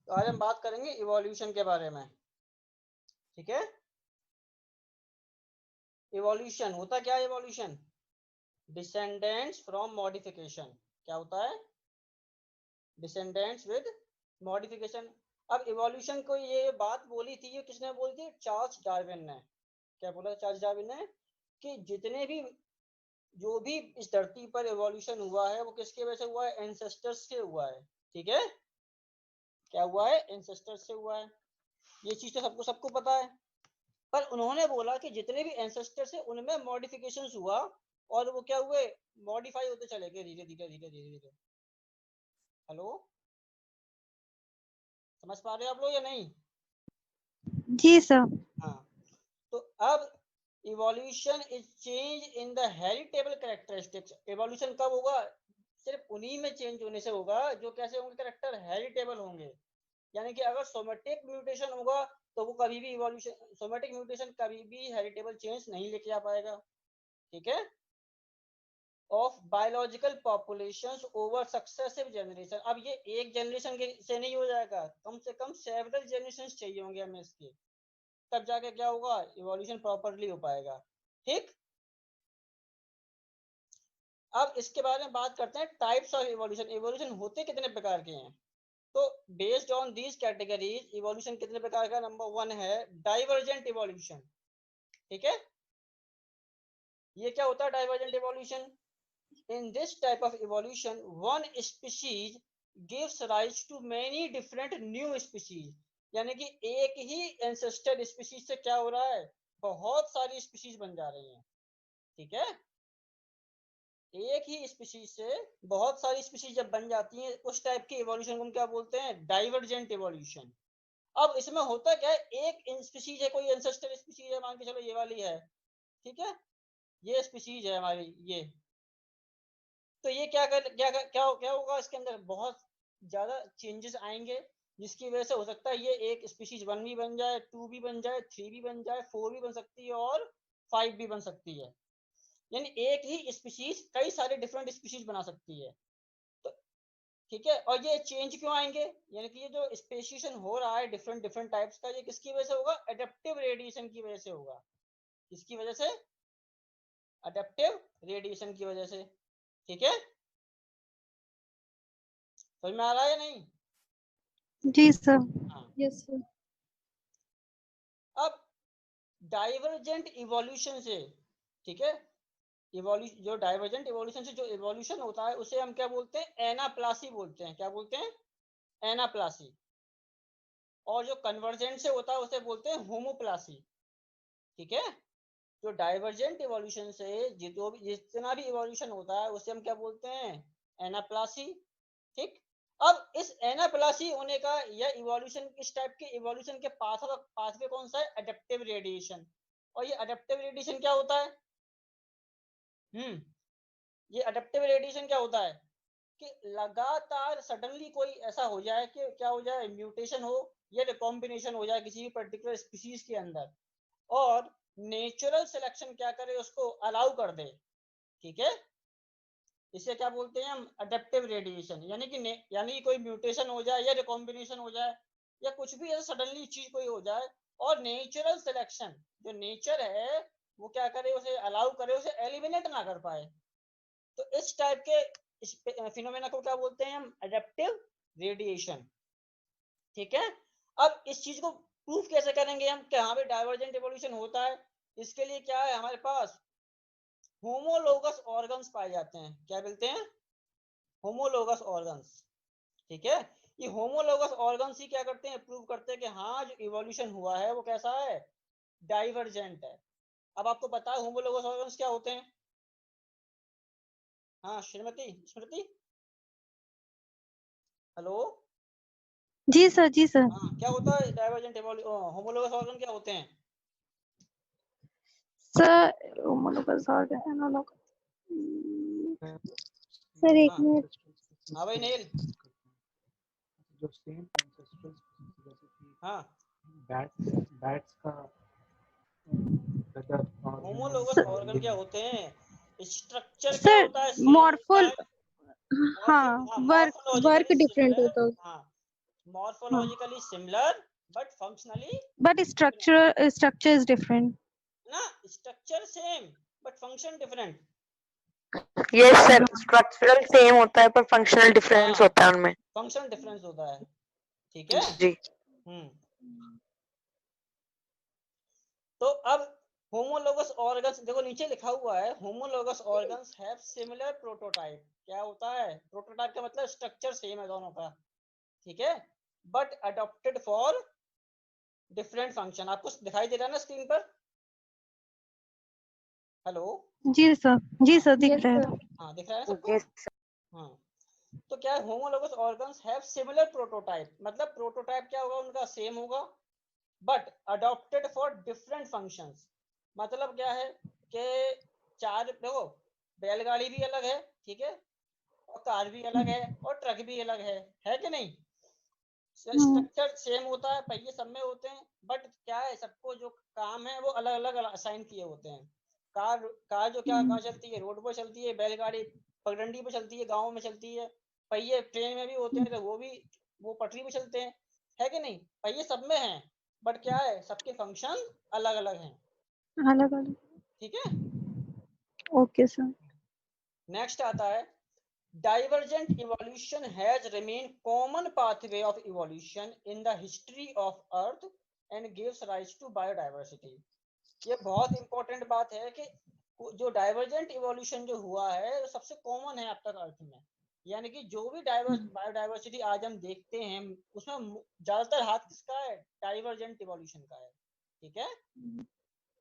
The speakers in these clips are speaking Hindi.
तो आज हम बात करेंगे इवोल्यूशन के बारे में। ठीक है, इवोल्यूशन होता क्या है? Evolution descendants from modification. क्या होता है? Descendants with modification. अब इवोल्यूशन को ये बात बोली थी, ये किसने बोली थी? चार्ल्स डार्विन ने। क्या बोला चार्ल्स डार्विन ने? कि जितने भी जो भी इस धरती पर इवोल्यूशन हुआ है वो किसके वजह से हुआ है? एंसेस्टर्स से हुआ है। ठीक है, क्या हुआ है? एंसेस्टर्स से हुआ है। ये चीज तो सबको सबको पता है। पर उन्होंने बोला कि जितने भी एंसेस्टर्स है उनमें मॉडिफिकेशंस हुआ और वो क्या हुए? मॉडिफाई होते चले गए धीरे धीरे धीरे धीरे धीरे। हेलो, समझ पा रहे हो आप लोग या नहीं? जी सर। हाँ, तो अब evolution is change in the heritable characteristics. Evolution कब होगा? सिर्फ उन्हीं में चेंज होने से होगा जो कैसे होंगे? कैरेक्टर हेरिटेबल होंगे। यानी कि अगर सोमेटिक म्यूटेशन होगा तो वो कभी भी इवोल्यूशन, सोमेटिक म्यूटेशन कभी भी हेरिटेबल चेंज नहीं लेके आ पाएगा। ठीक है, of biological populations over successive generation. अब ये एक जनरेशन से नहीं हो जाएगा, कम से कम सेवरल जनरेशन चाहिए होंगे हमें इसके, तब जाके क्या होगा? इवोल्यूशन प्रॉपरली हो पाएगा। ठीक, अब इसके बारे में बात करते हैं टाइप्स ऑफ इवोल्यूशन। इवोल्यूशन होते कितने प्रकार के हैं? तो based on these categories evolution कितने प्रकार का? नंबर 1 है डाइवर्जेंट इवोल्यूशन। ठीक है, ये क्या होता है divergent evolution? In this type of evolution, one species gives rise to many different new species. यानी कि एक ही ancestor species से क्या हो रहा है? बहुत सारी species बन जा रही हैं। ठीक है, एक ही स्पीशीज से बहुत सारी स्पीशीज जब बन जाती हैं उस टाइप की इवोल्यूशन को हम क्या बोलते हैं? Divergent evolution. अब इसमें होता क्या है? एक स्पीशीज है, कोई एंसेस्टर स्पीशीज है, मान के चलो ये वाली है। ठीक है, ये स्पीशीज है हमारी ये। तो ये क्या होगा? इसके अंदर बहुत ज्यादा चेंजेस आएंगे जिसकी वजह से हो सकता है ये एक स्पीशीज 1 भी बन जाए, 2 भी बन जाए, 3 भी बन जाए, 4 भी बन सकती है और 5 भी बन सकती है। यानी एक ही स्पीशीज कई सारे डिफरेंट स्पीशीज बना सकती है। तो ठीक है, और ये चेंज क्यों आएंगे? यानी कि ये जो स्पेसिएशन हो रहा है डिफरेंट डिफरेंट टाइप्स का, ये किसकी वजह से होगा? एडेप्टिव रेडिएशन की वजह से होगा। किसकी वजह से? एडेप्टिव रेडिएशन की वजह से। ठीक है, समझ में आ रहा है या नहीं? जी सर। हाँ, यस सर। अब डाइवर्जेंट इवोल्यूशन से, ठीक है, इवोल्यूशन जो डाइवर्जेंट इवोल्यूशन से जो इवोल्यूशन होता है उसे हम क्या बोलते हैं? एनाप्लासी बोलते हैं। क्या बोलते हैं? एनाप्लासी। और जो कन्वर्जेंट से होता है उसे बोलते हैं होमोप्लासी। ठीक है, जो डाइवर्जेंट इवोल्यूशन से जो भी जितना भी इवोल्यूशन होता है उसे हम क्या बोलते हैं? एनाप्लासी। ठीक, अब इस एनाप्लासी होने का या इवोल्यूशन इस टाइप के इवोल्यूशन के पाथवे कौन सा है? Adaptive radiation. और ये एडेप्टिव रेडिएशन क्या होता है? ये एडेप्टिव रेडिएशन क्या होता है? कि लगातार सडनली कोई ऐसा हो जाए कि क्या हो जाए? म्यूटेशन हो या रिकॉम्बिनेशन हो जाए किसी भी पर्टिकुलर स्पीशीज के अंदर, और नेचुरल सिलेक्शन क्या करे? उसको अलाउ कर दे। ठीक है, इसे क्या बोलते हैं हम? Adaptive radiation. यानी कोई म्यूटेशन हो जाए या रिकॉम्बिनेशन हो जाए या कुछ भी ऐसा सडनली चीज कोई हो जाए और नेचुरल सिलेक्शन जो नेचर है वो क्या करे? उसे अलाउ करे, उसे एलिमिनेट ना कर पाए। तो इस टाइप के फिनोमेना को क्या बोलते हैं हम? Adaptive radiation. ठीक है, अब इस चीज को प्रूफ कैसे करेंगे हम कि हाँ भाई डाइवर्जेंट इवोल्यूशन होता है? इसके लिए क्या है हमारे पास? होमोलोगस ऑर्गन्स पाए जाते हैं। क्या बोलते हैं? Homologous organs. ठीक है, ये होमोलोगस ऑर्गन्स ही क्या करते हैं? प्रूव करते हैं कि हाँ जो इवोल्यूशन हुआ है वो कैसा है? डाइवर्जेंट है। अब आपको पता है होमोलोगस ऑर्गन्स क्या होते हैं? हाँ, श्रीमती स्मृति, हेलो। जी सर। जी सर। हाँ, क्या होता है डाइवर्जेंट होमोलोगस ऑर्गन क्या होते हैं? Sir homologous organ analog. Sir एक हाँ मिनट। हाँ भाई नील। जो सेम एंसेस्ट्रल जैसे कि हाँ, बैट्स का गदर और होमोलोगस ऑर्गन क्या होते हैं? स्ट्रक्चर क्या सर होता है? सेम होता मॉर्फल है। हाँ work morphologically work similar. Different होता है। हाँ, morphologically similar but functionally But structure is different. ना, structure same but function different. Yes sir, structural same होता है पर फंक्शनल डिफरेंस हाँ, होता है उनमें। फंक्शनल डिफरेंस होता है, ठीक है जी। तो अब होमोलोगस ऑर्गन्स देखो नीचे लिखा हुआ है, homologous organs have similar prototype. क्या होता है प्रोटोटाइप का मतलब स्ट्रक्चर सेम है दोनों का, ठीक है, but adopted for different function. आपको दिखाई दे रहा है ना स्क्रीन पर? हेलो, जी सर, जी सर, दिख Yes, रहा है। sir. हाँ दिख रहा है सबको? जी सर। हाँ, तो क्या है homologous organs have similar prototype, मतलब प्रोटोटाइप क्या होगा उनका सेम होगा, but adopted for different functions. मतलब क्या है कि चार देखो, बैलगाड़ी भी अलग है, ठीक है, और कार भी अलग है, और ट्रक भी अलग है कि नहीं? स्ट्रक्चर सेम होता है, पहिए सब में होते हैं, बट क्या है सबको जो काम है वो अलग अलग असाइन किए होते हैं। कार जो क्या कहाँ चलती है, रोड पर चलती है, बैलगाड़ी पगडंडी पर चलती है, गाँव में चलती है, पहिए ट्रेन में भी होते हैं तो वो पटरी पर चलते हैं, है कि नहीं? पहिए सब में हैं, बट क्या है सबके फंक्शन अलग अलग हैं, अलग अलग। ठीक है। Okay sir. नेक्स्ट आता है divergent evolution has remained common pathway of evolution in the history of earth and gives rise to biodiversity। ये बहुत इंपॉर्टेंट बात है कि जो डाइवर्जेंट इवोल्यूशन जो हुआ है वो सबसे कॉमन है अब तक अर्थ में, यानी कि जो भी बायोडाइवर्सिटी आज हम देखते हैं उसमें ज्यादातर हाथ किसका है? डाइवर्जेंट इवोल्यूशन का है, ठीक है।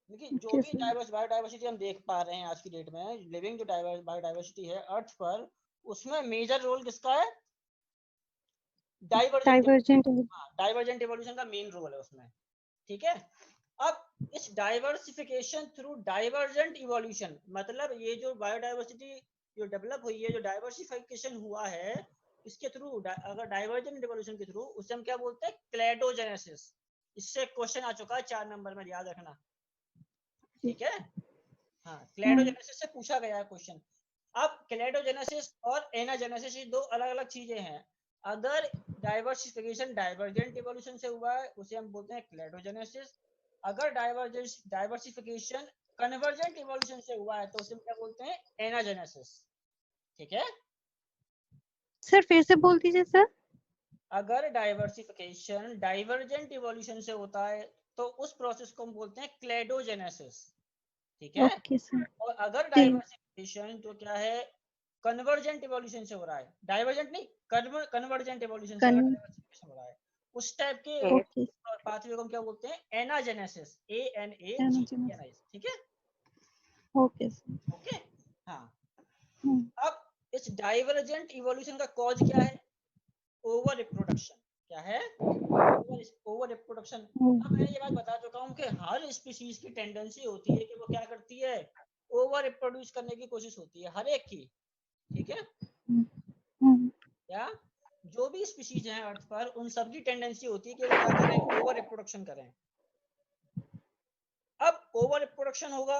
देखिए जो भी बायोडाइवर्सिटी हम देख पा रहे हैं आज की डेट में, लिविंग जो बायोडाइवर्सिटी है अर्थ पर, उसमें मेजर रोल किसका है? डाइवर्जेंट इवोल्यूशन का मेन रोल है उसमें, ठीक है। अब इस डाइवर्सिफिकेशन थ्रू डाइवर्जेंट इवोल्यूशन, मतलब ये जो बायोडाइवर्सिटी जो डेवलप हुई है, जो डाइवर्सिफिकेशन हुआ है, इसके थ्रू अगर डाइवर्जेंट इवोल्यूशन के थ्रू, उसे हम क्या बोलते हैं? क्लेडोजेनेसिस। इससे क्वेश्चन आ चुका है 4 नंबर में, याद रखना, ठीक है। हाँ, क्लेडोजेनेसिस से पूछा गया है क्वेश्चन। अब क्लेडोजेनेसिस और एनाजेनेसिस दो अलग अलग चीजें हैं। अगर डाइवर्सिफिकेशन डाइवर्जेंट इवोल्यूशन से हुआ है उसे हम बोलते हैं क्लेडोजेनेसिस। अगर डाइवर्सिफिकेशन कन्वर्जेंट इवोल्यूशन से हुआ है तो उसे हम क्या बोलते हैं? एनाजेनेसिस, ठीक है। सर फिर से बोल दीजिए सर। अगर डाइवर्सिफिकेशन डाइवर्जेंट इवोल्यूशन से होता है तो उस प्रोसेस को हम बोलते हैं क्लेडोजेनेसिस, ठीक है। Okay sir. और अगर डाइवर्सिफिकेशन जो क्या है कन्वर्जेंट इवोल्यूशन से हो रहा है, डाइवर्जेंट नहीं, कन्वर्जेंट इवोल्यूशन से अगर डाइवर्सिफिकेशन हो रहा है, उस टाइप के पाथवे को हम क्या बोलते हैं? एनाजेनेसिस, ANAGENESIS, ठीक है। Okay sir. ओके, हाँ। अब इस डाइवर्जेंट इवोल्यूशन का कॉज क्या है? Over reproduction. क्या है? Over reproduction. अब मैं ये बात बता चुका हूँ कि हर स्पीशीज की टेंडेंसी होती है कि वो क्या करती है? ओवर रिप्रोड्यूस करने की कोशिश होती है हर एक की, ठीक है। क्या जो भी स्पीशीज हैं अर्थ पर उन सबकी टेंडेंसी होती है कि वो क्या करें? ओवर रिप्रोडक्शन करें। अब ओवर रिप्रोडक्शन होगा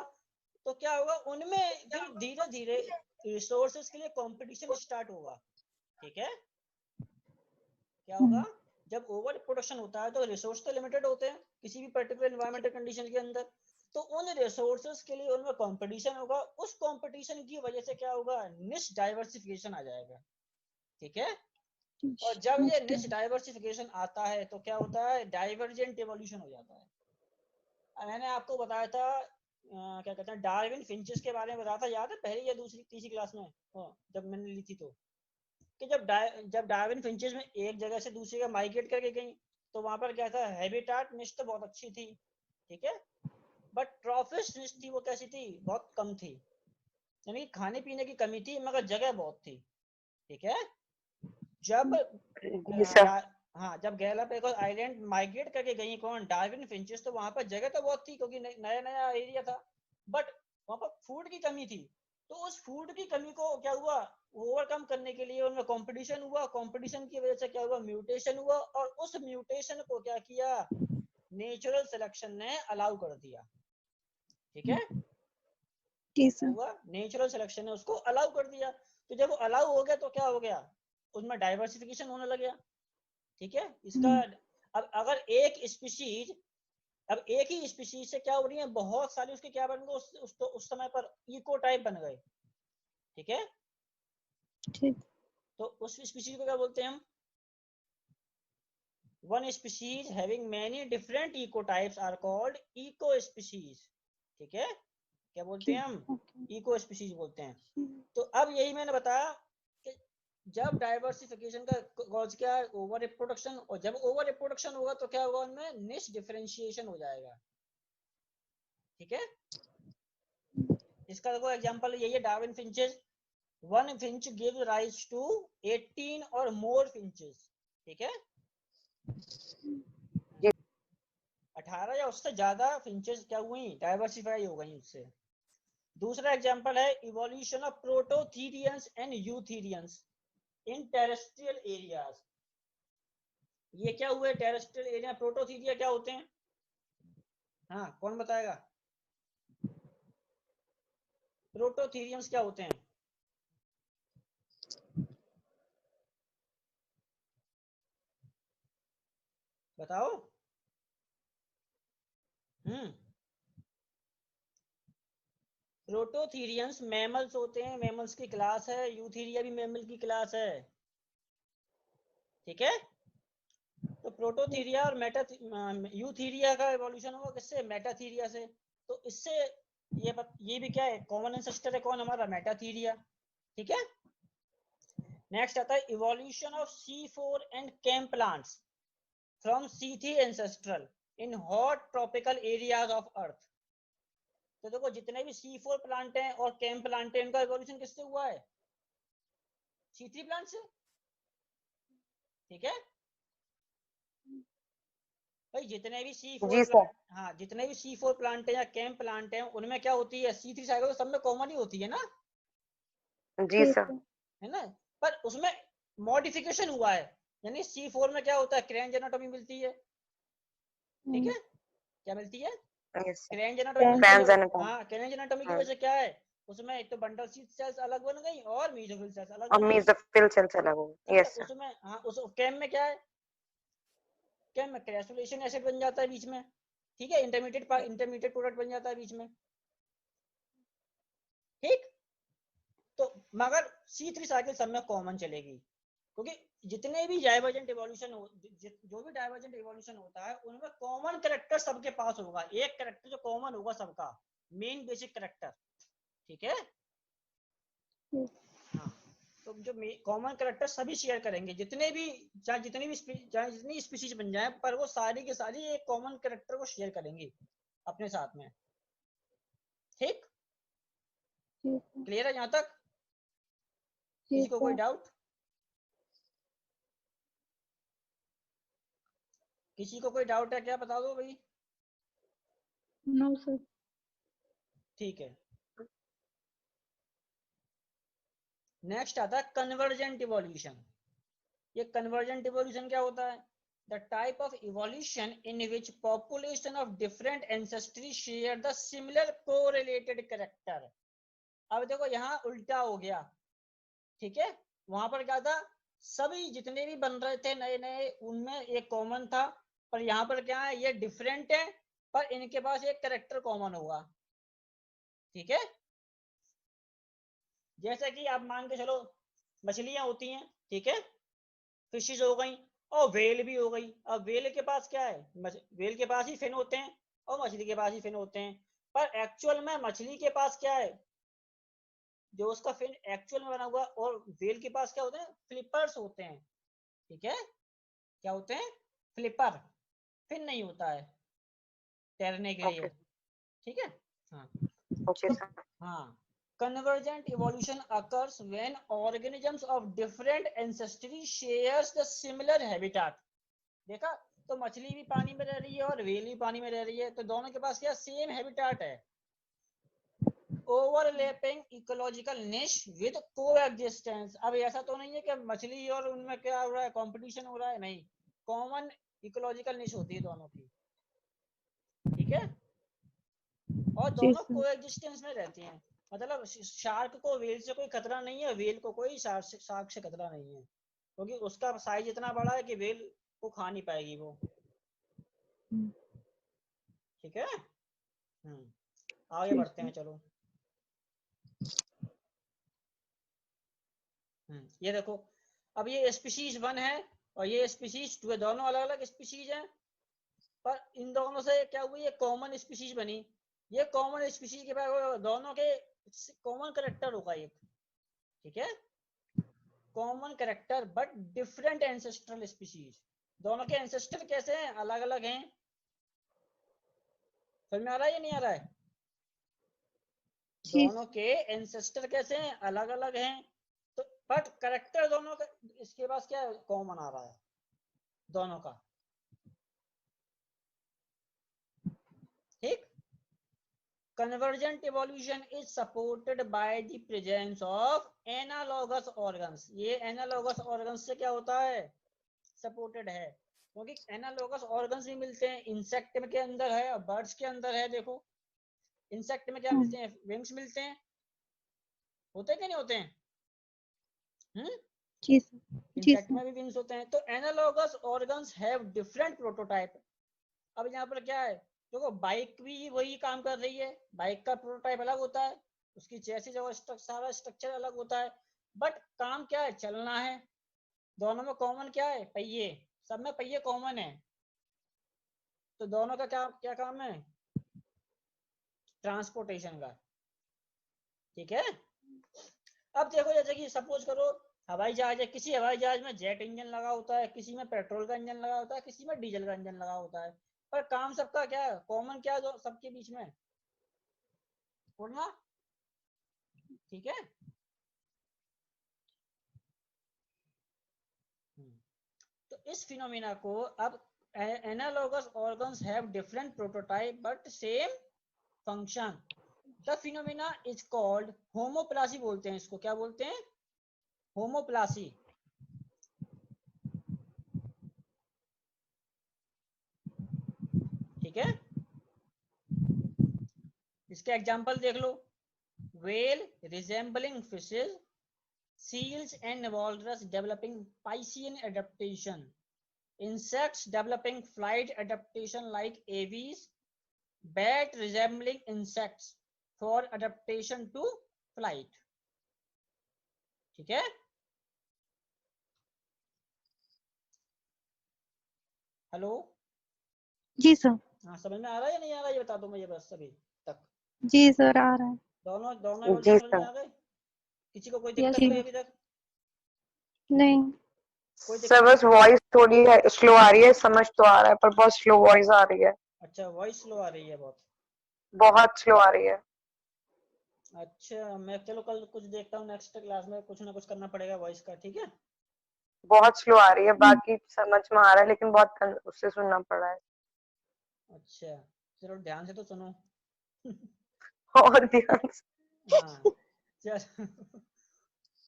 तो क्या होगा? उनमें फिर धीरे धीरे रिसोर्सेज के लिए कंपटीशन स्टार्ट होगा, ठीक है। क्या होगा? जब ओवर प्रोडक्शन होता है तो रिसोर्स तो लिमिटेड होते हैं किसी भी पर्टिकुलर एनवायरमेंटल कंडीशन के अंदर, तो उन रिसोर्सेज के लिए उनमें कंपटीशन होगा। उस कंपटीशन की वजह से क्या होगा? निश डाइवर्सिफिकेशन आ जाएगा, ठीक है। और जब ये निश डाइवर्सिफिकेशन आता है तो क्या होता है? डाइवर्जेंट इवोल्यूशन हो जाता है। मैंने आपको बताया था क्या कहते हैं डार्विन फिंचेस के बारे में बताया था, याद है? पहली या दूसरी तीसरी क्लास में जब मैंने ली थी, तो कि जब डार्विन फिंचेस में एक जगह से दूसरी जगह माइग्रेट करके गई तो वहां पर क्या था? हैबिटाट निश तो बहुत अच्छी थी, ठीक है, बट ट्रॉफिस निश थी वो कैसी थी? बहुत कम थी, यानी खाने पीने की कमी थी मगर जगह बहुत थी, ठीक है। जब हाँ, जब गैलापागोस आइलैंड माइग्रेट करके गई कौन? डार्विन फिंचेस, तो वहां पर जगह तो बहुत थी क्योंकि नया नया एरिया था, बट वहां पर फूड की कमी थी। तो उस फूड की कमी को क्या हुआ? ओवरकम करने के लिए उनमें कंपटीशन हुआ। कंपटीशन की वजह से क्या हुआ? म्यूटेशन हुआ, और उस म्यूटेशन को क्या किया? नेचुरल सिलेक्शन ने अलाउ कर दिया, ठीक है। हुआ नेचुरल सिलेक्शन ने उसको अलाउ कर दिया। तो जब वो अलाउ हो गया तो क्या हो गया? उसमें डाइवर्सिफिकेशन होने लग गया, ठीक है। इसका अब अगर एक स्पीशीज, अब एक ही स्पीशीज से क्या हो रही है, बहुत सारी उसके क्या बन गए उस समय पर इको टाइप बन गए, ठीक है। ठीक। तो उस स्पीशीज को क्या बोलते हैं हम, one species having many different eco types are called eco species, ठीक है। क्या बोलते हैं हम, ओके। इको स्पीशीज बोलते हैं। तो अब यही मैंने बताया कि जब डाइवर्सिफिकेशन का कॉज क्या है, ओवर रिप्रोडक्शन, और जब ओवर रिप्रोडक्शन होगा तो क्या होगा, उनमें निश डिफरेंशिएशन हो जाएगा, ठीक है। इसका देखो एग्जांपल यही है, Darwin finches, one finch give rise to 18 और मोर फिंचेस, ठीक है। 18 या उससे ज्यादा फिंचेस क्या हुई, डाइवर्सिफाई हो गई उससे। दूसरा एग्जांपल है evolution of prototherians and eutherians in terrestrial areas. ये क्या हुए टेरेस्ट्रियल एरिया, प्रोटोथीरिया क्या होते हैं, हाँ कौन बताएगा, प्रोटोथीरियंस क्या होते हैं, बताओ। प्रोटोथीरियंस मैमल्स होते हैं, मैमल्स की क्लास है, यूथीरिया भी मैमल की क्लास है, ठीक है। तो प्रोटोथीरिया और यूथीरिया का इवोल्यूशन हुआ किससे, मेटाथीरिया से। तो इससे ये भी क्या है, कॉमन एंसेस्टर है कौन हमारा, मेटाथीरिया, ठीक है। नेक्स्ट आता है evolution of C4 and came plants from C3 ancestral in hot tropical areas of earth. तो देखो जितने भी C4 प्लांट हैं और केम प्लांट हैं, इनका इवोल्यूशन किससे हुआ है, C3 प्लांट से, ठीक है भाई। जितने भी C4 जी सर। प्लांट, हाँ जितने भी C4 प्लांट हैं या केम प्लांट हैं, उनमें क्या होती है, C3 साइकिल सब में कॉमन ही होती है ना, जी ठीक सर। है। है ना। पर उसमें मॉडिफिकेशन हुआ है, यानी C4 में क्या होता है, क्रेंज एनाटॉमी मिलती है, ठीक है। क्या मिलती है, यस सर। क्रेंज एनाटॉमी मिलती है। ट्रांस एनाटॉमी हाँ क्रेंज एनाटॉमी की वजह से क्या है, उसमें एक तो बंडल शीथ सेल्स अलग बन गई और मीजोफिल सेल्स अलग और बन गई, मेसोफिल सेल्स अलग हो गए, ठीक है। Yes sir. उसमें हाँ उस केम में क्या है, केम में क्रेसुलेशन एसिड बन जाता है बीच में, ठीक है, इंटरमीडिएट प्रोडक्ट बन जाता है बीच में, ठीक। तो मगर C3 साइकिल सब में कॉमन चलेगी, क्योंकि जितने भी डाइवर्जेंट इवोल्यूशन हो, जो भी डाइवर्जेंट इवोल्यूशन होता है, उनमें कॉमन कैरेक्टर सबके पास होगा, एक कैरेक्टर जो कॉमन होगा सबका, मेन बेसिक कैरेक्टर, ठीक है। हाँ तो जो कॉमन कैरेक्टर सभी शेयर करेंगे, जितने भी चाहे जितनी स्पीशीज बन जाए, पर वो सारी की सारी एक कॉमन कैरेक्टर को शेयर करेंगी अपने साथ में, ठीक। ठीक है। क्लियर है यहाँ तक, किसी ठीक को कोई है। डाउट, किसी को कोई डाउट है क्या, बता दो भाई, नो सर। ठीक है। नेक्स्ट आता है कन्वर्जेंट इवोल्यूशन। ये कन्वर्जेंट इवोल्यूशन क्या होता है, the type of evolution in which population of different ancestry share the similar correlated character. अब देखो यहाँ उल्टा हो गया, ठीक है। वहां पर क्या था, सभी जितने भी बन रहे थे नए नए, उनमें एक कॉमन था, पर यहाँ पर क्या है, ये डिफरेंट है, पर इनके पास एक कैरेक्टर कॉमन होगा, ठीक है। जैसे कि आप मान के चलो मछलियां होती हैं, ठीक है, फिशेज हो गई, और वेल भी हो गई। अब वेल के पास क्या है, वेल के पास ही फिन होते हैं और मछली के पास ही फिन होते हैं, पर एक्चुअल में मछली के पास क्या है, जो उसका फिन एक्चुअल में बना हुआ, और वेल के पास क्या होते हैं, फ्लिपर्स होते हैं, ठीक है। क्या होते हैं, फ्लिपर, फिन नहीं होता है तैरने के लिए, ओके ठीक है। हाँ ओके सर। हाँ convergent evolution occurs when organisms of different ancestry shares the similar habitat। देखा, तो मछली भी पानी में रह रही है और व्हेल भी पानी में रह रही है, तो दोनों के पास क्या सेम हैबिटेट है। ओवरलैपिंग इकोलॉजिकल निश विद कोएग्जिस्टेंस। अब ऐसा तो नहीं है कि मछली और उनमें क्या हो रहा है, कंपटीशन हो रहा है, नहीं, कॉमन इकोलॉजिकल निश होती है दोनों की, ठीक है। और जी दोनों सर। कोएग्जिस्टेंस में रहती हैं, मतलब शार्क को व्हेल से कोई खतरा नहीं है, व्हेल को कोई शार्क से खतरा नहीं है, क्योंकि उसका साइज इतना बड़ा है कि व्हेल वो खा नहीं पाएगी वो। हम्म, ठीक है। आगे ठीक बढ़ते है। हैं चलो। ये देखो, अब ये स्पीशीज 1 है और ये स्पीशीज 2 है, दोनों अलग अलग स्पीशीज हैं, पर इन दोनों से क्या हुई, ये कॉमन स्पीशीज बनी। ये कॉमन स्पीशीज के बाद दोनों के कॉमन करेक्टर होगा एक, ठीक है, common character but different ancestral species. दोनों के एंसेस्टर कैसे हैं, अलग अलग हैं। समझ में आ रहा है या नहीं आ रहा है? जी दोनों के एंसेस्टर कैसे हैं, अलग अलग हैं, तो बट करेक्टर दोनों का इसके पास क्या कॉमन आ रहा है दोनों का। ठीक। Convergent evolution is supported by the presence of analogous organs। ये analogous organs से क्या होता है, सपोर्टेड है, क्योंकि एनालोगस ऑर्गन्स भी मिलते हैं इंसेक्ट के अंदर है और बर्ड्स के अंदर है। देखो इंसेक्ट में क्या मिलते हैं, विंग्स मिलते हैं, होते हैं कि नहीं होते हैं? जी सर। जी इंसेक्ट सर। में भी विंग्स होते हैं। तो analogous organs have different prototype. अब यहाँ पर क्या है, देखो बाइक भी वही काम कर रही है, बाइक का प्रोटोटाइप अलग होता है, उसकी चेसिस और सारा स्ट्रक्चर अलग होता है, बट काम क्या है, चलना है। दोनों में कॉमन क्या है, पहिए, सब में पहिए कॉमन है। तो दोनों का क्या क्या काम है, ट्रांसपोर्टेशन का। ठीक है। अब देखो जैसे कि सपोज करो हवाई जहाज है, किसी हवाई जहाज में जेट इंजन लगा होता है, किसी में पेट्रोल का इंजन लगा होता है, किसी में डीजल का इंजन लगा होता है, पर काम सबका क्या है, कॉमन क्या है जो सबके बीच में, उड़ना। ठीक है। तो इस फिनोमिना को अब analogous organs have different prototype but same function. The phenomena is called homoplasy, बोलते हैं इसको, क्या बोलते हैं, होमोप्लासी। ठीक है। इसके एग्जांपल देख लो, whale resembling fishes, seals and walrus developing Piscean adaptation, insects developing flight adaptation like aves, bat resembling insects for adaptation to flight। ठीक है। हेलो, जी सर। हाँ समझ में आ रहा है या नहीं आ रहा है, ये बता दो मुझे बस अभी तक। जी सर आ रहा है। दोनों दोनों जी एवोल्यूशन समझ में सर। आ गए, किसी को कोई यस दिक्कत तो नहीं सर। अभी तक? नहीं। कोई सर दिक्कत? बस वॉइस थोड़ी है स्लो आ रही है, समझ तो आ रहा है पर बहुत स्लो वॉइस आ रही है, अच्छा वॉइस स्लो आ रही है बहुत। बहुत स्लो आ रही है। अच्छा मैं चलो कल कुछ देखता हूँ, नेक्स्ट क्लास में कुछ ना कुछ करना पड़ेगा वॉइस का। ठीक है। बहुत स्लो आ रही है, बाकी समझ में आ रहा है लेकिन बहुत उससे सुनना पड़ रहा है। अच्छा चलो ध्यान से तो सुनो। और ध्यान से। हाँ चल।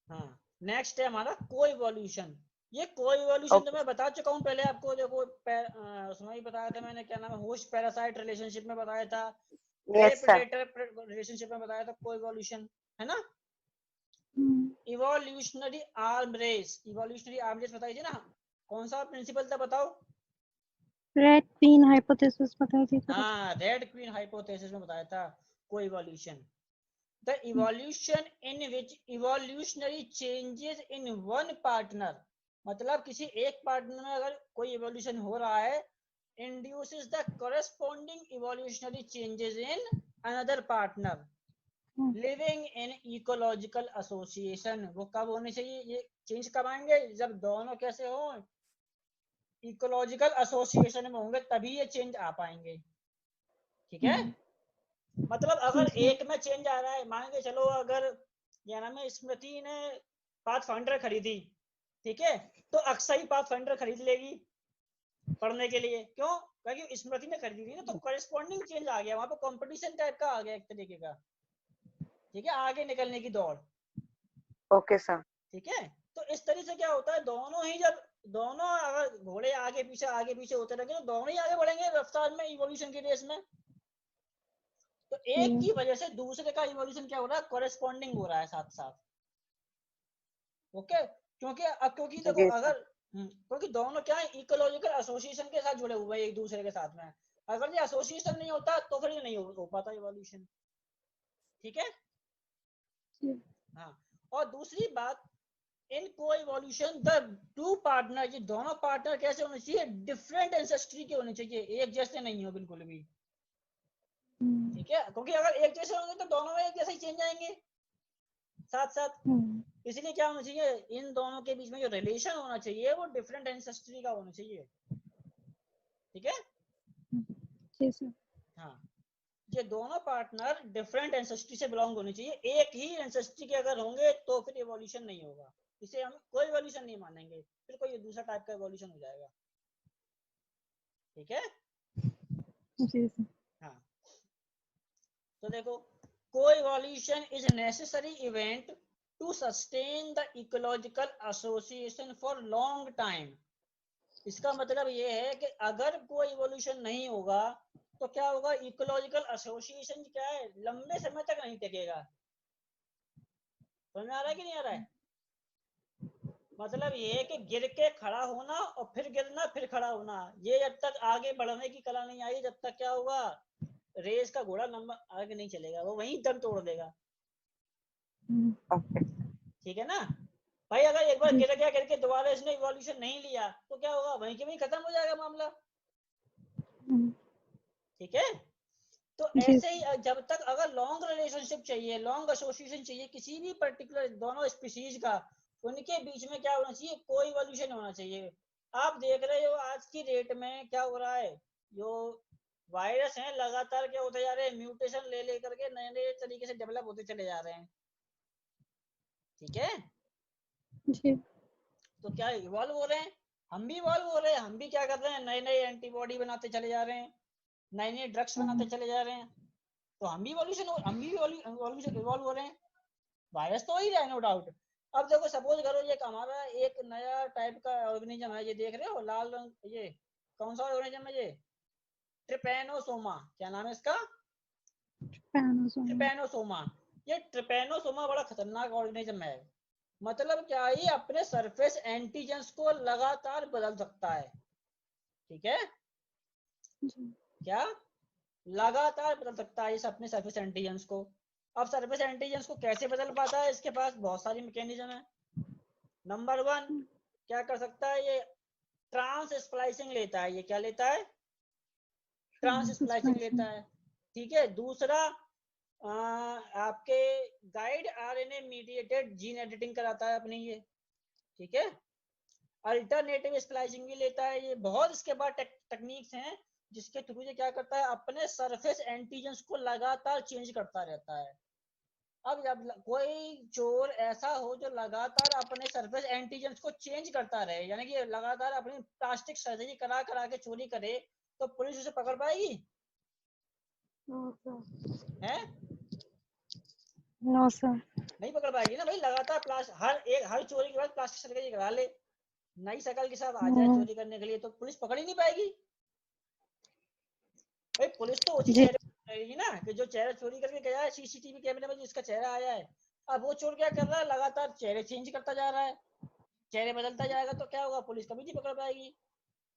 हाँ नेक्स्ट है हमारा को इवोल्यूशन। ये को इवोल्यूशन तो ओके। मैं बता चुका हूँ पहले आपको, देखो उसमें ही बताया था मैंने, क्या नाम है, होस्ट पैरासाइट रिलेशनशिप में बताया था, prey yes sir. Predator relationship में बताया था को इवोल्यूशन, है ना। Hmm, evolutionary arm race, evolutionary arm race बताई थी ना, कौन सा प्रिंसिपल था बताओ? रेड क्वीन हाइपोथेसिस बताई थी सर। हाँ रेड क्वीन हाइपोथेसिस में बताया था को evolution. The evolution in which evolutionary changes in one partner, मतलब किसी एक पार्टनर में अगर कोई इवोल्यूशन हो रहा है, induces the corresponding evolutionary changes in another partner living in ecological association। वो कब होने चाहिए, ये चेंज कब आएंगे, जब दोनों कैसे हो, इकोलॉजिकल एसोसिएशन में होंगे, तभी ये चेंज आ पाएंगे। ठीक है। मतलब अगर एक में चेंज आ रहा है, मान के चलो अगर क्या नाम है, स्मृति ने पाथफाइंडर खरीदी, ठीक है, तो अक्सर ही पाथफाइंडर खरीद लेगी पढ़ने के लिए, क्यों, क्योंकि स्मृति ने खरीदी थी ना, तो कॉरेस्पॉन्डिंग चेंज आ गया, वहां पे कंपटीशन टाइप का आ गया एक तरीके का। ठीक है, आगे निकलने की दौड़। Okay sir. ठीक है। तो इस तरह से क्या होता है, दोनों ही जब दोनों अगर घोड़े आगे पीछे होते रहेंगे तो दोनों ही आगे बढ़ेंगे रफ्तार में इवोल्यूशन की रेस में। तो एक की वजह से दूसरे का इवोल्यूशन क्या हो रहा है, कॉरेस्पॉन्डिंग हो रहा है साथ साथ। ओके। क्योंकि अब क्योंकि देखो जी सर। अगर क्योंकि दोनों क्या है, इकोलॉजिकल एसोसिएशन के साथ जुड़े हुए हैं एक दूसरे के साथ में। अगर ये एसोसिएशन नहीं होता तो फिर ये नहीं हो पाता इवोल्यूशन। ठीक है। हाँ, और दूसरी बात, इन को इवोल्यूशन द टू पार्टनर, ये दोनों पार्टनर कैसे होने चाहिए, डिफरेंट एंसेस्ट्री के होने चाहिए, एक जैसे नहीं हो बिल्कुल भी। ठीक है, क्योंकि अगर एक जैसे होंगे तो दोनों में एक जैसे ही चेंज आएंगे साथ साथ। इसलिए क्या होना चाहिए, इन दोनों के बीच में जो रिलेशन होना चाहिए वो डिफरेंट एंसेस्ट्री का होना चाहिए। ठीक है। हाँ, ये दोनों पार्टनर डिफरेंट एंसेस्ट्री से बिलोंग होने चाहिए, एक ही एंसेस्ट्री के अगर होंगे तो फिर इवोल्यूशन नहीं होगा, इसे हम कोई इवोल्यूशन नहीं मानेंगे, फिर कोई दूसरा टाइप का इवोल्यूशन हो जाएगा। ठीक है। हाँ, तो देखो, co-evolution is a necessary event to sustain the ecological association for long time। इसका मतलब ये है कि अगर कोई इवोल्यूशन नहीं होगा तो क्या होगा, इकोलॉजिकल एसोसिएशन क्या है, लंबे समय तक नहीं टिकेगा। समझ में आ रहा है कि नहीं आ रहा है? मतलब ये है कि गिर के खड़ा होना और फिर गिरना फिर खड़ा होना, ये जब तक आगे बढ़ने की कला नहीं आई, जब तक क्या होगा, रेस का घोड़ा लंबा आगे नहीं चलेगा, वो वहीं दम तोड़ देगा। ठीक है ना भाई, अगर एक बार गिर गया, गिर के दोबारा इसने इवोल्यूशन नहीं लिया तो क्या होगा, वहीं के वहीं खत्म हो जाएगा मामला। ठीक है। तो ऐसे ही जब तक अगर लॉन्ग रिलेशनशिप चाहिए, लॉन्ग एसोसिएशन चाहिए किसी भी पर्टिकुलर दोनों स्पीशीज का, उनके बीच में क्या होना चाहिए, कोई इवोल्यूशन होना चाहिए। आप देख रहे हो आज की डेट में क्या हो रहा है, जो वायरस हैं लगातार क्या होते जा रहे हैं, म्यूटेशन ले लेकर के नए नए तरीके से डेवलप होते चले जा रहे हैं। ठीक है। तो क्या इवॉल्व हो रहे हैं, हम भी इवॉल्व हो रहे हैं, हम भी क्या कर रहे हैं, नए नए एंटीबॉडी बनाते चले जा रहे हैं, नए नए ड्रग्स बनाते चले जा रहे हैं, तो हम भी इवॉल्व हो रहे हैं। वायरस तो हो ही रहा है, नो डाउट। अब देखो, सपोज करो ये हमारा एक नया टाइप का ऑर्गेनिज्म है, ये देख रहे हो लाल रंग, ये कौन सा ऑर्गेनिज्म है, ये ट्रिपैनोसोमा, क्या नाम है इसका, ट्रिपैनोसोमा। ये ट्रिपैनोसोमा बड़ा खतरनाक ऑर्गेनिज्म है। मतलब क्या है, ये अपने सरफेस एंटीजेंस को लगातार बदल सकता है। ठीक है, क्या लगातार बदल सकता है इस अपने सरफेस एंटीजेंस को। अब सरफेस एंटीजेंस को कैसे बदल पाता है, इसके पास बहुत सारी मैकेनिज्म है। नंबर 1 क्या कर सकता है, ये ट्रांस स्प्लाइसिंग लेता है, ये क्या लेता है, ट्रांस स्प्लाइसिंग लेता है। ठीक है। दूसरा, आपके guide RNA mediated gene editing कराता है अपनी ये। ठीक है। अल्टरनेटिव स्प्लाइसिंग भी लेता है ये। बहुत इसके बाद टेक्निक्स हैं जिसके थ्रू ये क्या करता है, अपने सरफेस एंटीजेंस को लगातार चेंज करता रहता है। अब जब कोई चोर ऐसा हो जो लगातार अपने सरफेस एंटीजेंस को चेंज करता रहे, यानी कि लगातार अपनी प्लास्टिक सर्जरी करा करा के चोरी करे, तो पुलिस उसे पकड़ पाएगी? है नो सर, नहीं पकड़ पाएगी ना भाई। लगातार हर चोरी के बाद प्लास्टिक सर्जरी करा ले, नई शकल के साथ आ जाए चोरी करने के लिए, तो पुलिस पकड़ ही नहीं पाएगी भाई। पुलिस तो उसी चेहरे रहेगी ना, कि जो चेहरा चोरी करके गया है, सीसीटीवी कैमरे में जिसका चेहरा आया है। अब वो चोर क्या कर रहा है, लगातार चेहरे चेंज करता जा रहा है, चेहरे बदलता जाएगा, तो क्या होगा, पुलिस कभी नहीं पकड़ पाएगी।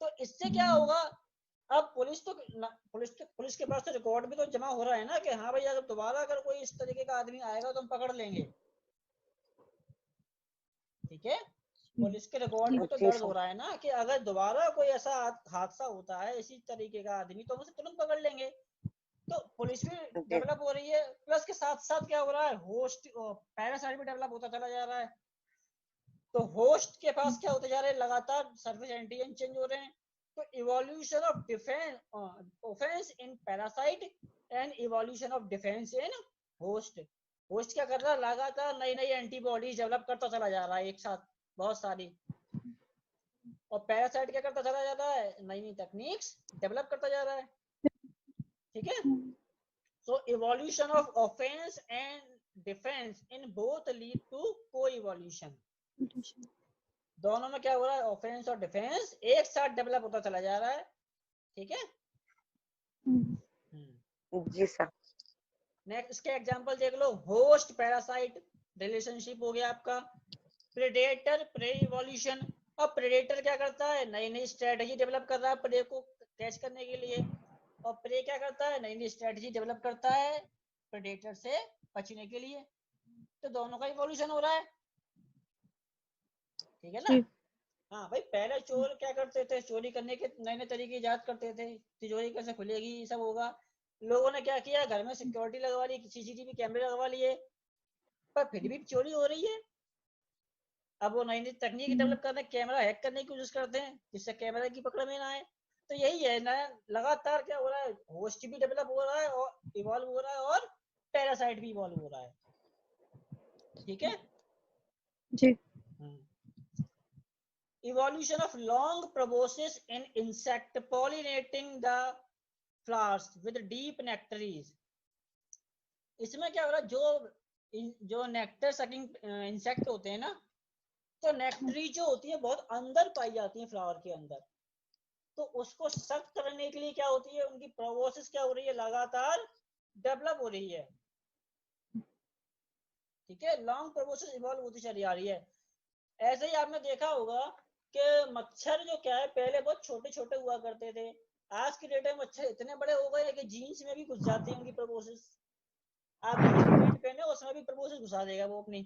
तो इससे क्या होगा, अब पुलिस के पास तो रिकॉर्ड भी तो जमा हो रहा है ना, कि हाँ भाई अगर दोबारा अगर कोई इस तरीके का आदमी आएगा तो हम पकड़ लेंगे। ठीक है। पुलिस के रिकॉर्ड में तो दर्ज हो रहा है ना कि अगर दोबारा कोई ऐसा हादसा होता है इसी तरीके का आदमी, तो हम उसे तुरंत पकड़ लेंगे। तो पुलिस भी डेवलप हो रही है, प्लस के साथ साथ क्या हो रहा है, होस्ट पैरासाइट भी डेवलप होता चला जा रहा है। तो होस्ट के पास क्या होते जा रहे हैं, लगातार सरफेस एंटीजन चेंज हो रहे हैं। तो evolution of defence offence in parasite and evolution of defence in host. Host क्या कर रहा है, लगातार नई नई एंटीबॉडीज डेवलप करता चला जा रहा है एक साथ, बहुत सारी। और पैरासाइट क्या करता चला जा रहा है, नई नई टेक्निक्स डेवलप करता जा रहा है। ठीक है। So evolution of offense and defense in both lead to co-evolution। दोनों में क्या हो रहा है, ऑफेंस और डिफेंस एक साथ डेवलप होता चला जा रहा है। ठीक है। जी सर। नेक्स्ट इसके एग्जांपल देख लो, होस्ट पैरासाइट रिलेशनशिप हो गया आपका, प्रेडेटर प्रे इवोल्यूशन। अब प्रेडेटर क्या करता है, नई नई स्ट्रेटजी डेवलप कर रहा है प्रे को कैच करने के लिए, और प्रे क्या करता है, नई नई स्ट्रेटजी डेवलप करता है प्रेडेटर से बचने के लिए। तो दोनों का इवोल्यूशन हो रहा है, ठीक है ना। जी। हाँ भाई, पहले चोर क्या करते थे, चोरी करने के नए नए तरीके इजाद करते थे, तिजोरी कैसे खुलेगी ये सब होगा। लोगों ने क्या किया, घर में सिक्योरिटी लगवा ली, सीसीटीवी कैमरे लगवा लिए, पर फिर भी चोरी हो रही है। अब वो नई नई तकनीक डेवलप करते हैं, कैमरा हैक करने की कोशिश करते हैं जिससे कैमरा की पकड़ में ना आए। तो यही है ना, लगातार क्या हो रहा है, होस्ट भी डेवलप हो रहा है और इवॉल्व हो रहा है, और पैरासाइट भी इवॉल्व हो रहा है, ठीक है। जी। Evolution of long proboscis in insect pollinating the flowers with deep nectaries। इसमें क्या हो रहा है, जो नेक्टर सकिंग इंसेक्ट होते हैं ना, तो नेक्टरी जो होती है बहुत अंदर पाई जाती है फ्लावर के अंदर, तो उसको सक करने के लिए क्या होती है, उनकी प्रोबोसिस क्या हो रही है, लगातार डेवलप हो रही है, ठीक है। लॉन्ग प्रोबोसिस इवॉल्व होती चली आ रही है। ऐसे ही आपने देखा होगा कि मच्छर जो क्या है, पहले बहुत छोटे छोटे हुआ करते थे, आज की डेट में मच्छर इतने बड़े हो गए हैं कि जीन्स में भी घुस जाते हैं उनकी प्रोबोसिस। आप जीन्स पैंट पहने उसमें भी प्रोबोसिस घुसा देगा वो अपनी।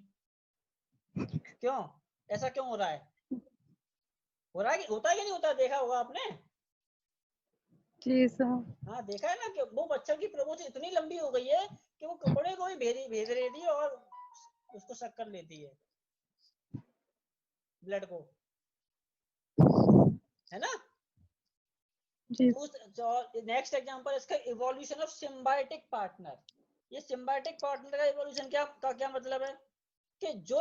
क्यों, ऐसा क्यों हो रहा है, हो रहा है कि होता है कि नहीं होता, देखा होगा आपने। जी सर। हाँ देखा है ना, कि वो मच्छर की प्रोबोसिस इतनी लंबी हो गई है कि वो कपड़े को भी भेज रही है और उसको सक कर लेती है, ब्लड को, है ना। जी। नेक्स्ट एग्जांपल इसका, इवोल्यूशन ऑफ सिम्बायोटिक पार्टनर। ये सिम्बायोटिक पार्टनर का इवोल्यूशन क्या मतलब है, कि जो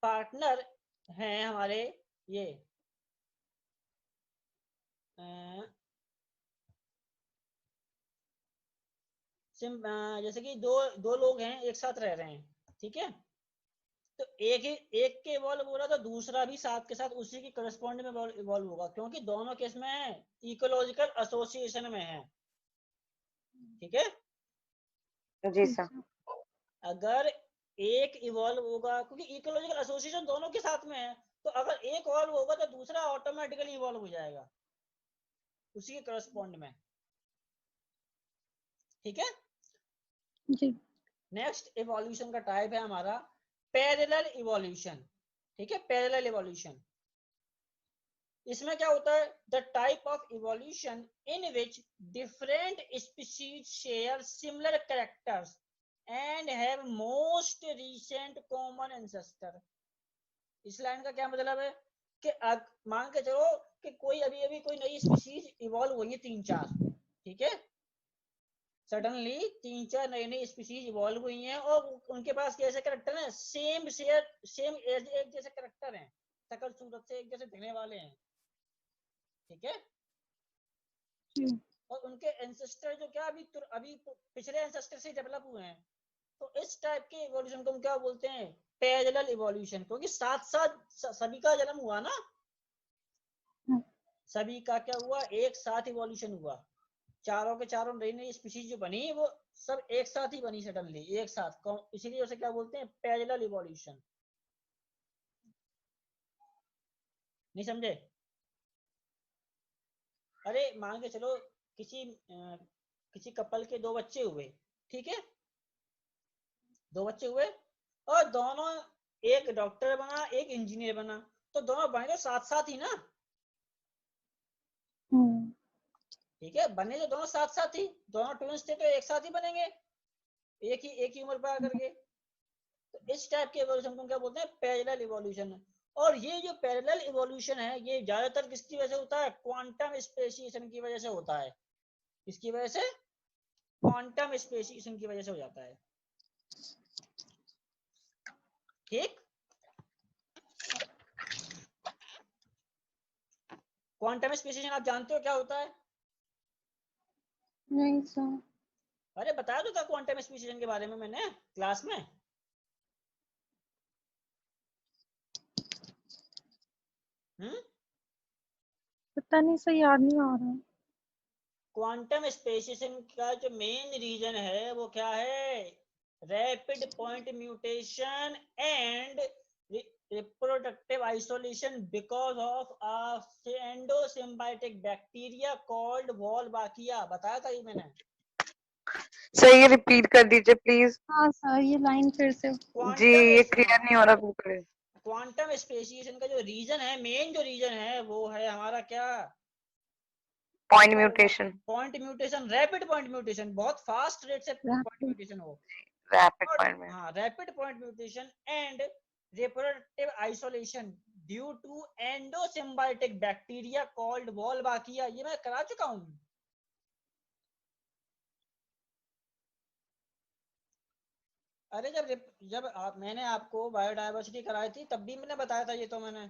पार्टनर हैं हमारे, ये जैसे कि दो लोग हैं एक साथ रह रहे हैं, ठीक है। तो एक के इवॉल्व हो रहा तो दूसरा भी साथ के साथ उसी की करस्पॉन्डिंग में इवॉल्व होगा, क्योंकि दोनों केस में इकोलॉजिकल एसोसिएशन में है, ठीक है। जी सर। अगर एक इवॉल्व होगा, क्योंकि इकोलॉजिकल एसोसिएशन दोनों के साथ में है, तो अगर एक इवॉल्व होगा तो दूसरा ऑटोमेटिकली इवॉल्व हो जाएगा उसी के करस्पॉन्ड में, ठीक है। जी। नेक्स्ट इवोल्यूशन का टाइप है हमारा पैरेलल इवोल्यूशन, ठीक है। पैरेलल इवोल्यूशन, इसमें क्या होता है, the type of evolution in which different species share similar characters and have most recent common ancestor. इस लाइन का क्या मतलब है, कि मान के चलो कि कोई अभी अभी कोई नई स्पीशीज इवॉल्व हुई है 3-4, ठीक है। सडनली 3-4 नई नई स्पीशीज इवॉल्व हुई हैं और उनके पास कैसे करेक्टर है, सेम एज एक जैसे करेक्टर हैं, शकल सूरत से एक जैसे दिखने वाले हैं, ठीक है। जी। और उनके एंसेस्टर जो क्या अभी पिछले एंसेस्टर से डेवलप हुए हैं, तो इस टाइप के इवोल्यूशन को हम क्या बोलते हैं, पैरेलल इवोल्यूशन, क्योंकि साथ साथ सभी का जन्म हुआ ना, सभी का क्या हुआ, एक साथ इवोल्यूशन हुआ, चारों के चारों नई नई स्पीशीज जो बनी वो सब एक साथ ही बनी, सडनली एक साथ, इसीलिए उसे क्या बोलते हैं, पैरेलल इवोल्यूशन। नहीं समझे, अरे मान के चलो किसी कपल के 2 बच्चे हुए, ठीक है, 2 बच्चे हुए, और दोनों, एक डॉक्टर बना एक इंजीनियर बना, तो दोनों बने तो साथ साथ ही ना, ठीक है। बने जो दोनों साथ साथ ही, दोनों ट्विंस थे तो एक साथ ही बनेंगे, एक ही उम्र पर आकर के। तो इस टाइप के इवोल्यूशन को क्या बोलते हैं, पैरेलल इवोल्यूशन। और ये जो पैरेलल इवोल्यूशन है ये ज्यादातर किसकी वजह से होता है, क्वांटम स्पेसिएशन की वजह से होता है। इसकी वजह से, क्वांटम स्पेसिएशन की वजह से हो जाता है, ठीक। क्वांटम स्पेसिएशन आप जानते हो क्या होता है, नहीं सर। अरे बताया तो था क्वांटम स्पेसिएशन के बारे में मैंने क्लास में। पता नहीं सर, याद नहीं आ रहा। क्वांटम स्पेसिएशन का जो मेन रीजन है वो क्या है, rapid point mutation and reproductive isolation because of a endosymbiotic bacteria called Wolbachia. बताया था ये मैंने। सर ये रिपीट कर दीजिए प्लीज। हाँ सर, ये लाइन फिर से। जी ये क्लियर नहीं हो रहा बिल्कुल। क्वांटम स्पेसिएशन का जो रीजन है, मेन जो रीजन है वो है हमारा क्या? Point mutation. Point mutation, rapid point mutation, बहुत फास्ट रेट से पॉइंट म्यूटेशन हो। रैपिड पॉइंट में। हाँ, rapid point mutation and reproductive isolation due to endosymbiotic bacteria called Wolbachia। ये मैं करा चुका हूँ। अरे जब मैंने आपको बायोडायवर्सिटी कराई थी तब भी मैंने बताया था ये तो मैंने।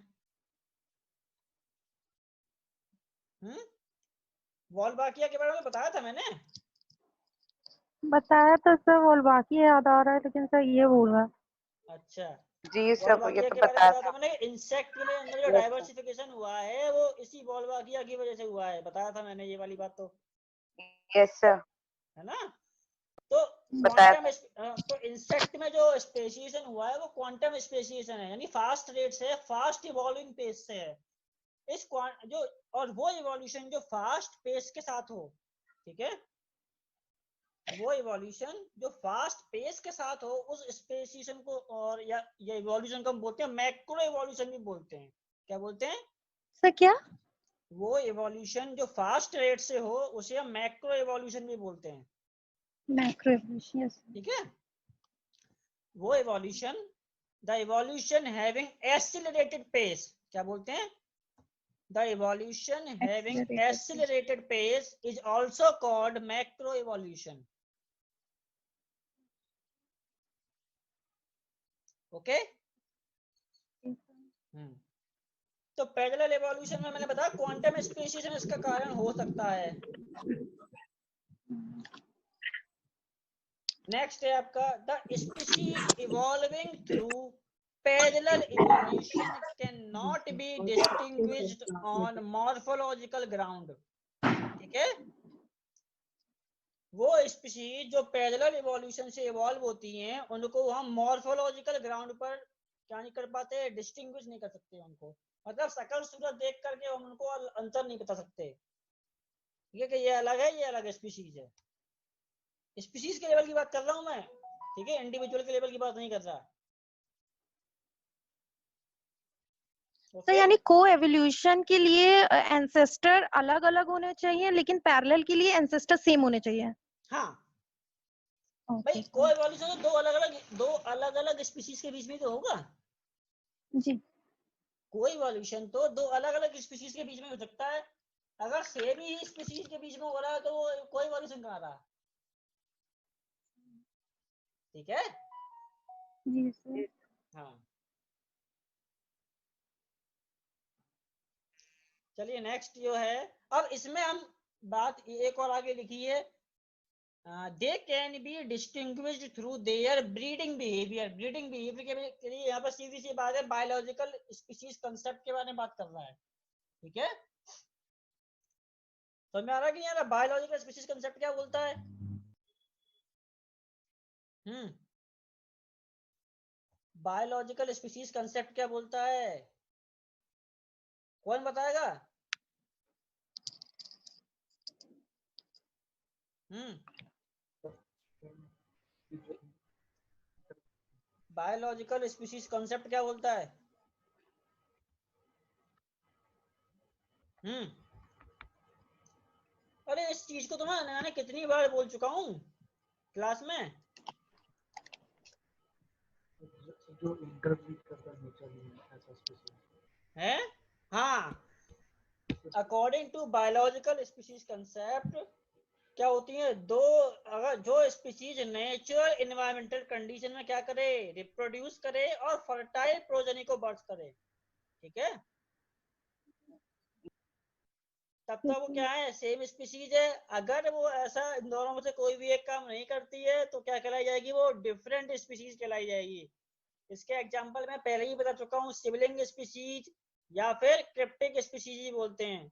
वॉल्बाकिया के बारे में बताया था मैंने। बताया तो सर, वोल्बाकिया याद आ रहा है, लेकिन सर ये भूल रहा। अच्छा जी सर, ये वॉल्बाकिया तो के बारे में बताया बताया था मैंने। इंसेक्ट के अंदर जो डाइवर्सिफिकेशन हुआ है वो इसी वॉल्बाकिया की वजह से हुआ है, बताया था मैंने ये वाली बात तो। यस सर, है ना? तो बताया क्वांटम तो इंसेक्ट में जो स्पेसिएशन हुआ है वो क्वांटम स्पेसिएशन है, यानी फास्ट रेट से, फास्ट इवॉल्विंग पेस से है। इस जो और वो इवोल्यूशन जो फास्ट पेस के साथ हो, ठीक है, वो इवोल्यूशन जो फास्ट पेस के साथ हो, उस स्पेसिएशन को और या ये इवोल्यूशन को हम बोलते हैं मैक्रो इवोल्यूशन भी बोलते हैं। क्या बोलते हैं सर? क्या? वो इवोल्यूशन जो फास्ट रेट से हो उसे हम मैक्रो इवोल्यूशन भी बोलते हैं। मैक्रो इवोल्यूशन, ठीक है। वो evolution, the evolution having accelerated pace, क्या बोलते हैं? The evolution having accelerated pace is also called macroevolution. Okay? तो पैरेलल एवोल्यूशन में मैंने बताया क्वांटम स्पेसिएशन इसका कारण हो सकता है। नेक्स्ट है आपका the species evolving through parallel evolution can not be distinguished on morphological ground. ठीक है, वो स्पीशीज जो पैरेलल इवोल्यूशन से इवॉल्व होती हैं उनको हम मॉर्फोलॉजिकल ग्राउंड पर क्या नहीं कर पाते, डिस्टिंग्विश नहीं कर सकते उनको। मतलब शकल सूरत देख करके हम उनको अंतर नहीं बता सकते, ठीक है, कि ये अलग है, ये अलग स्पीशीज है। स्पीशीज के लेवल की बात कर रहा हूं मैं, ठीक है, इंडिविजुअल के लेवल की बात नहीं कर रहा। तो यानी को एवोल्यूशन के लिए एंसेस्टर अलग अलग होने चाहिए, लेकिन पैरेलल के लिए एंसेस्टर सेम होने चाहिए। हाँ भाई, को एवोल्यूशन तो दो अलग अलग स्पीशीज के बीच में तो होगा जी। को एवोल्यूशन तो दो अलग अलग स्पीशीज के बीच में हो सकता है। अगर सेम ही स्पीशीज के बीच में हो रहा है तो वो को एवोल्यूशन कहाँ रहा? ठीक है जी सर। हाँ, चलिए नेक्स्ट जो है, अब इसमें हम बात एक और आगे लिखी है, they can be distinguished through their breeding behaviour. Breeding behaviour के लिए यहाँ पर सीधी सी बात है, बायोलॉजिकल स्पीशीज कंसेप्ट के बारे में बात कर रहा है। ठीक है, समझ में आ रहा है कि यार बायोलॉजिकल स्पीशीज कंसेप्ट क्या बोलता है? बायोलॉजिकल स्पीशीज कंसेप्ट क्या बोलता है, कौन बताएगा? बायोलॉजिकल स्पीशीज कंसेप्ट क्या बोलता है? अरे इस चीज को तो मैंने कितनी बार बोल चुका हूँ क्लास में। जो इंटरब्रीड करता है नेचर में ऐसा स्पीशीज है। हाँ, according to biological species concept क्या होती है, दो अगर जो स्पीशीज नेचुरल एनवायरमेंटल कंडीशन में क्या करे, रिप्रोड्यूस करे और फर्टाइल प्रोजेनी को बर्थ करे। ठीक है, तब तो वो क्या है, सेम स्पीशीज है। अगर वो ऐसा इन दोनों में से कोई भी एक काम नहीं करती है तो क्या कहलाई जाएगी, वो डिफरेंट स्पीशीज कहलाई जाएगी। इसके एग्जांपल मैं पहले ही बता चुका हूँ, सिबलिंग स्पीशीज या फिर क्रिप्टिक स्पीशीज बोलते हैं।